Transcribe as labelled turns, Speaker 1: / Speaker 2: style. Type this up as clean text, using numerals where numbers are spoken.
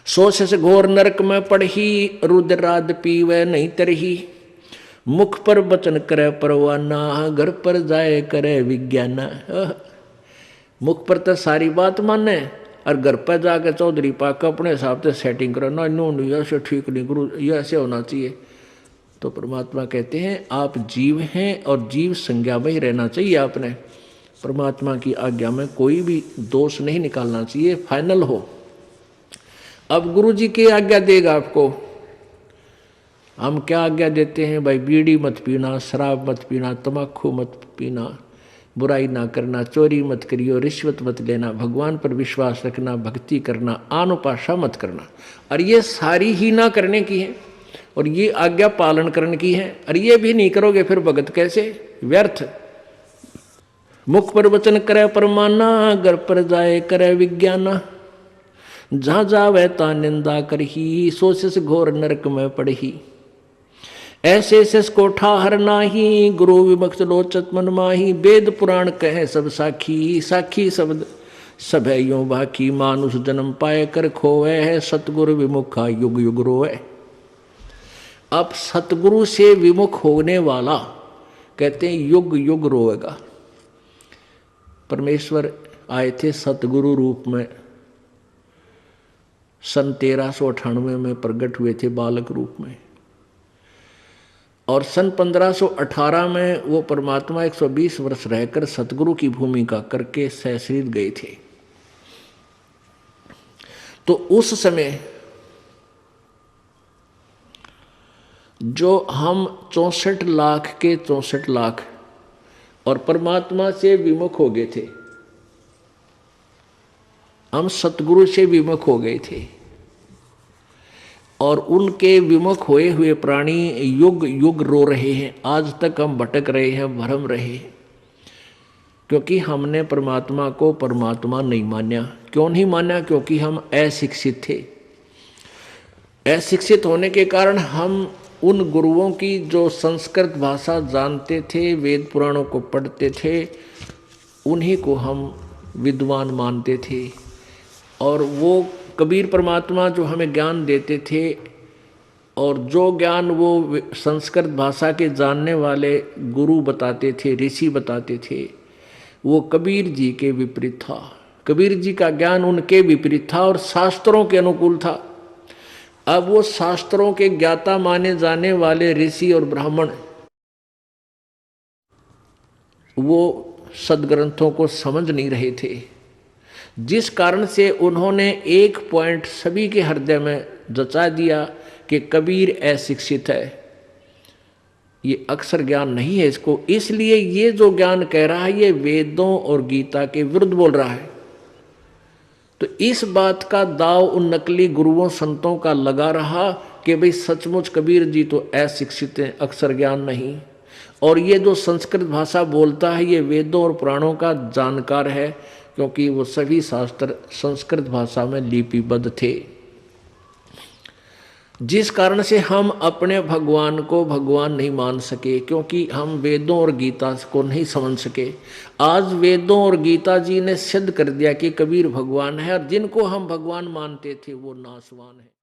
Speaker 1: सोच से घोर नरक में पड़ही, रुद्राद पीवे नहीं तरही। मुख पर वचन करे परवाना, घर पर जाए करे विज्ञाना। मुख पर तो सारी बात माने और घर पर जाकर चौधरी पाक अपने हिसाब से सेटिंग करो ना, इन्होंने ऐसे ठीक नहीं गुरु, ये ऐसे होना चाहिए। तो परमात्मा कहते हैं आप जीव हैं और जीव संज्ञा में ही रहना चाहिए। आपने परमात्मा की आज्ञा में कोई भी दोष नहीं निकालना चाहिए, फाइनल हो। अब गुरु जी की आज्ञा देगा आपको। हम क्या आज्ञा देते हैं भाई? बीड़ी मत पीना, शराब मत पीना, तम्बाकू मत पीना, बुराई ना करना, चोरी मत करियो, रिश्वत मत लेना, भगवान पर विश्वास रखना, भक्ति करना, आनुपाशा मत करना। और ये सारी ही ना करने की है और ये आज्ञा पालन करने की है। और ये भी नहीं करोगे फिर भगत कैसे? व्यर्थ। मुख पर वचन करे परमाना, घर पर जाए करे विज्ञाना। जहाँ जावे ता निंदा करही, सोच से घोर नरक में पड़ही। ऐसे शेष कोठा हर नाही, गुरु विमुक्त लोचत मन माही। वेद पुराण कहे सब साखी, साखी शब्द सब है यूं बाकी। मानुष जन्म पाए कर खोवे है, सतगुरु विमुखा युग युग रोए। अब सतगुरु से विमुख होने वाला कहते हैं युग युग रोएगा। परमेश्वर आए थे सतगुरु रूप में, सन 1398 में प्रकट हुए थे बालक रूप में। और सन 1518 में वो परमात्मा 120 वर्ष रहकर सतगुरु की भूमिका करके सहशरीर गए थे। तो उस समय जो हम 64 लाख के 64 लाख और परमात्मा से विमुख हो गए थे, हम सतगुरु से विमुख हो गए थे। और उनके विमुख होए हुए प्राणी युग युग रो रहे हैं। आज तक हम भटक रहे हैं, भरम रहे हैं, क्योंकि हमने परमात्मा को परमात्मा नहीं माना। क्यों नहीं माना? क्योंकि हम अशिक्षित थे। अशिक्षित होने के कारण हम उन गुरुओं की जो संस्कृत भाषा जानते थे, वेद पुराणों को पढ़ते थे, उन्हीं को हम विद्वान मानते थे। और वो कबीर परमात्मा जो हमें ज्ञान देते थे और जो ज्ञान वो संस्कृत भाषा के जानने वाले गुरु बताते थे, ऋषि बताते थे, वो कबीर जी के विपरीत था। कबीर जी का ज्ञान उनके विपरीत था और शास्त्रों के अनुकूल था। अब वो शास्त्रों के ज्ञाता माने जाने वाले ऋषि और ब्राह्मण वो सदग्रंथों को समझ नहीं रहे थे, जिस कारण से उन्होंने एक पॉइंट सभी के हृदय में जचा दिया कि कबीर अशिक्षित है, ये अक्षर ज्ञान नहीं है इसको। इसलिए ये जो ज्ञान कह रहा है ये वेदों और गीता के विरुद्ध बोल रहा है। तो इस बात का दाव उन नकली गुरुओं संतों का लगा रहा कि भाई सचमुच कबीर जी तो अशिक्षित हैं, अक्षर ज्ञान नहीं। और ये जो संस्कृत भाषा बोलता है ये वेदों और पुराणों का जानकार है, क्योंकि वो सभी शास्त्र संस्कृत भाषा में लिपिबद्ध थे। जिस कारण से हम अपने भगवान को भगवान नहीं मान सके, क्योंकि हम वेदों और गीता को नहीं समझ सके। आज वेदों और गीता जी ने सिद्ध कर दिया कि कबीर भगवान है और जिनको हम भगवान मानते थे वो नासवान है।